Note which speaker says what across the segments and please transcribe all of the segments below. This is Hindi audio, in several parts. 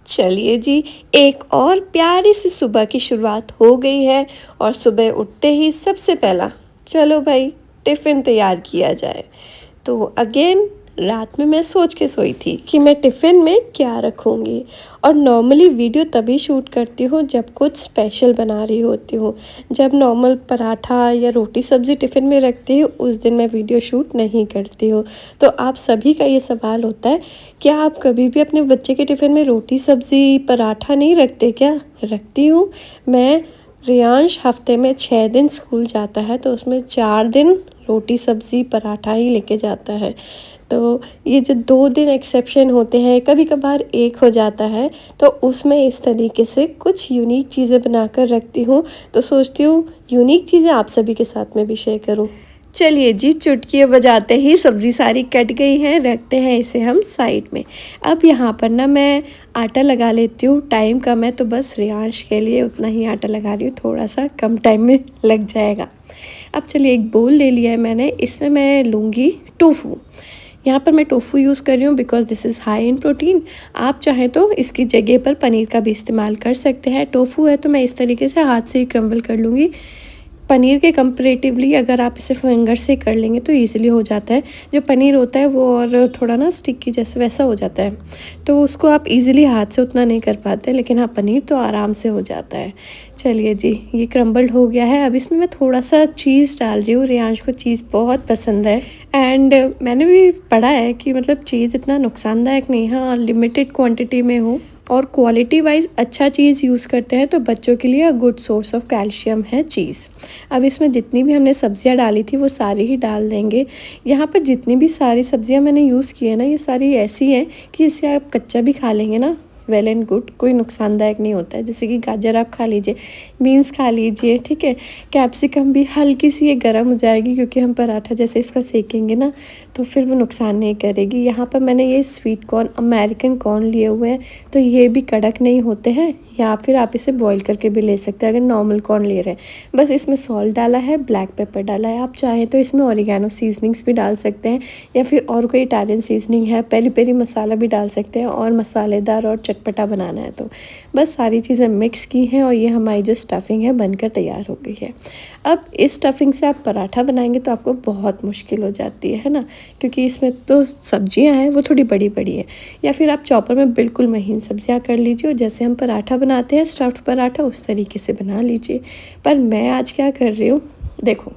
Speaker 1: चलिए जी, एक और प्यारी सी सुबह की शुरुआत हो गई है और सुबह उठते ही सबसे पहला चलो भाई टिफ़िन तैयार किया जाए। तो अगेन रात में मैं सोच के सोई थी कि मैं टिफ़िन में क्या रखूँगी और नॉर्मली वीडियो तभी शूट करती हूँ जब कुछ स्पेशल बना रही होती हूँ। जब नॉर्मल पराठा या रोटी सब्ज़ी टिफ़िन में रखती हूँ उस दिन मैं वीडियो शूट नहीं करती हूँ। तो आप सभी का ये सवाल होता है, क्या आप कभी भी अपने बच्चे के टिफ़िन में रोटी सब्ज़ी पराठा नहीं रखते क्या? रखती हूँ मैं। रियांश हफ्ते में 6 दिन स्कूल जाता है तो उसमें 4 दिन रोटी सब्ज़ी पराठा ही लेके जाता है। तो ये जो 2 दिन एक्सेप्शन होते हैं, कभी कभार एक हो जाता है, तो उसमें इस तरीके से कुछ यूनिक चीज़ें बनाकर रखती हूँ। तो सोचती हूँ यूनिक चीज़ें आप सभी के साथ में भी शेयर करूँ। चलिए जी, चुटकी बजाते ही सब्ज़ी सारी कट गई है, रखते हैं इसे हम साइड में। अब यहाँ पर ना मैं आटा लगा लेती हूँ, टाइम कम है तो बस रियांश के लिए उतना ही आटा लगा रही हूँ, थोड़ा सा कम टाइम में लग जाएगा। अब चलिए एक बोल ले लिया है मैंने, इसमें मैं लूँगी टोफू। यहाँ पर मैं टोफू यूज़ कर रही हूँ because this is high in protein. आप चाहें तो इसकी जगह पर पनीर का भी इस्तेमाल कर सकते हैं। टोफू है तो मैं इस तरीके से हाथ से ही क्रम्बल कर लूँगी। पनीर के कंपैरेटिवली अगर आप इसे फिंगर से कर लेंगे तो ईज़िली हो जाता है। जो पनीर होता है वो और थोड़ा ना स्टिकी जैसे वैसा हो जाता है, तो उसको आप ईज़िली हाथ से उतना नहीं कर पाते, लेकिन हाँ पनीर तो आराम से हो जाता है। चलिए जी, ये क्रम्बल्ड हो गया है। अब इसमें मैं थोड़ा सा चीज़ डाल रही हूँ, रियांश को चीज़ बहुत पसंद है एंड मैंने भी पढ़ा है कि मतलब चीज़ इतना नुकसानदायक नहीं, हाँ लिमिटेड क्वांटिटी में हो और क्वालिटी वाइज अच्छा चीज़ यूज़ करते हैं तो बच्चों के लिए गुड सोर्स ऑफ कैल्शियम है चीज़। अब इसमें जितनी भी हमने सब्जियां डाली थी वो सारी ही डाल देंगे। यहाँ पर जितनी भी सारी सब्जियां मैंने यूज़ की है ना, ये सारी ऐसी हैं कि इसे आप कच्चा भी खा लेंगे ना, वेल एंड गुड, कोई नुकसानदायक नहीं होता है। जैसे कि गाजर आप खा लीजिए, बीन्स खा लीजिए, ठीक है। कैप्सिकम भी हल्की सी ये गर्म हो जाएगी क्योंकि हम पराठा जैसे इसका सेकेंगे ना, तो फिर वो नुकसान नहीं करेगी। यहाँ पर मैंने ये स्वीट कॉर्न, अमेरिकन कॉर्न लिए हुए हैं, तो ये भी कड़क नहीं होते हैं, या फिर आप इसे बॉईल करके भी ले सकते हैं अगर नॉर्मल कॉर्न ले रहे हैं। बस इसमें सॉल्ट डाला है, ब्लैक पेपर डाला है। आप चाहें तो इसमें ऑरिगेनो सीजनिंग्स भी डाल सकते हैं या फिर और कोई इटालियन सीजनिंग है, पेरी पेरी मसाला भी डाल सकते हैं और मसालेदार और चटपटा बनाना है तो। बस सारी चीज़ें मिक्स की हैं और ये हमारी जो स्टफिंग है बनकर तैयार हो गई है। अब इस स्टफिंग से आप पराठा बनाएंगे तो आपको बहुत मुश्किल हो जाती है ना, क्योंकि इसमें तो सब्जियां हैं वो थोड़ी बड़ी बड़ी हैं, या फिर आप चॉपर में बिल्कुल महीन सब्जियां कर लीजिए और जैसे हम पराठा बनाते हैं स्टफ्ड पराठा उस तरीके से बना लीजिए। पर मैं आज क्या कर रही हूँ, देखो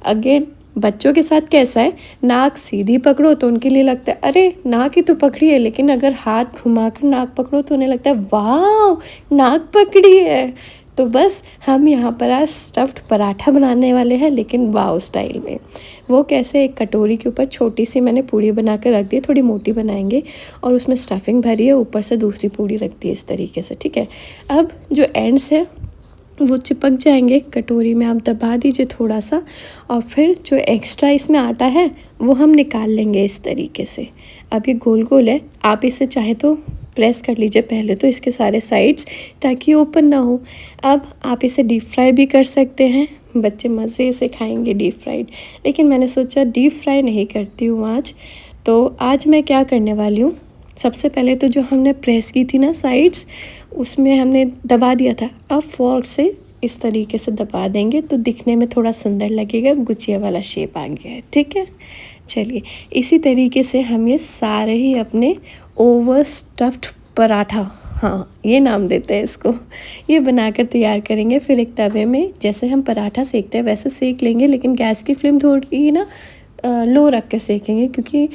Speaker 1: अगेन बच्चों के साथ कैसा है, नाक सीधी पकड़ो तो उनके लिए लगता है अरे नाक ही तो पकड़ी है, लेकिन अगर हाथ घुमाकर नाक पकड़ो तो उन्हें लगता है वाह नाक पकड़ी है। तो बस हम यहाँ पर आज स्टफ्ड पराठा बनाने वाले हैं, लेकिन वाव स्टाइल में। वो कैसे, एक कटोरी के ऊपर छोटी सी मैंने पूड़ी बना कर रख दी, थोड़ी मोटी बनाएंगे, और उसमें स्टफिंग भरी है, ऊपर से दूसरी पूड़ी रख दी इस तरीके से, ठीक है। अब जो एंड्स है वो चिपक जाएंगे, कटोरी में आप दबा दीजिए थोड़ा सा, और फिर जो एक्स्ट्रा इसमें आटा है वो हम निकाल लेंगे इस तरीके से। अब ये गोल गोल है, आप इसे चाहे तो प्रेस कर लीजिए पहले तो इसके सारे साइड्स, ताकि ओपन ना हो। अब आप इसे डीप फ्राई भी कर सकते हैं, बच्चे मज़े से खाएंगे डीप फ्राइड, लेकिन मैंने सोचा डीप फ्राई नहीं करती हूँ आज। तो आज मैं क्या करने वाली हूँ, सबसे पहले तो जो हमने प्रेस की थी ना साइड्स, उसमें हमने दबा दिया था, अब फॉर्क से इस तरीके से दबा देंगे तो दिखने में थोड़ा सुंदर लगेगा, गुजिया वाला शेप आ गया है, ठीक है। चलिए इसी तरीके से हम ये सारे ही अपने ओवर स्टफ्ड पराठा, हाँ ये नाम देते हैं इसको, ये बनाकर तैयार करेंगे। फिर एक तवे में जैसे हम पराठा सेकते हैं वैसे सेक लेंगे, लेकिन गैस की फ्लेम थोड़ी ना लो रख के सेकेंगे क्योंकि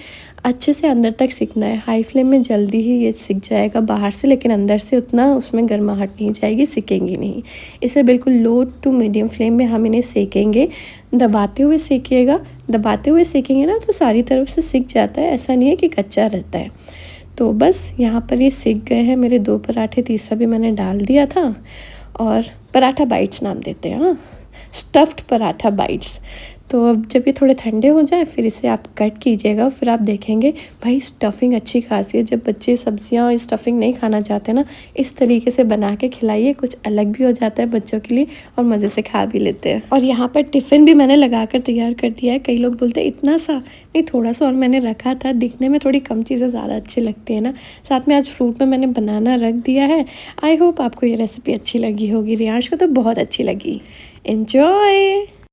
Speaker 1: अच्छे से अंदर तक सिकना है। हाई फ्लेम में जल्दी ही ये सिक जाएगा बाहर से, लेकिन अंदर से उतना उसमें गर्माहट नहीं जाएगी, सिकेंगी नहीं। इसे बिल्कुल लो टू मीडियम फ्लेम में हम इन्हें सेकेंगे, दबाते हुए सेकिएगा। दबाते हुए सेकेंगे ना तो सारी तरफ से सिक जाता है, ऐसा नहीं है कि कच्चा रहता है। तो बस यहाँ पर ये सिक गए हैं मेरे 2 पराठे, तीसरा भी मैंने डाल दिया था, और पराठा बाइट्स नाम देते हैं, हाँ स्टफ्ड पराठा बाइट्स। तो अब जब ये थोड़े ठंडे हो जाए फिर इसे आप कट कीजिएगा, फिर आप देखेंगे भाई स्टफिंग अच्छी खासी है। जब बच्चे सब्जियां और स्टफिंग नहीं खाना चाहते ना, इस तरीके से बना के खिलाइए, कुछ अलग भी हो जाता है बच्चों के लिए और मज़े से खा भी लेते हैं। और यहाँ पर टिफ़िन भी मैंने लगा कर तैयार कर दिया है। कई लोग बोलते हैं इतना सा, नहीं थोड़ा सा और मैंने रखा था, दिखने में थोड़ी कम चीज़ें ज़्यादा अच्छी लगती है ना। साथ में आज फ्रूट में मैंने बनाना रख दिया है। आई होप आपको ये रेसिपी अच्छी लगी होगी। रियांश को तो बहुत अच्छी लगी। एन्जॉय।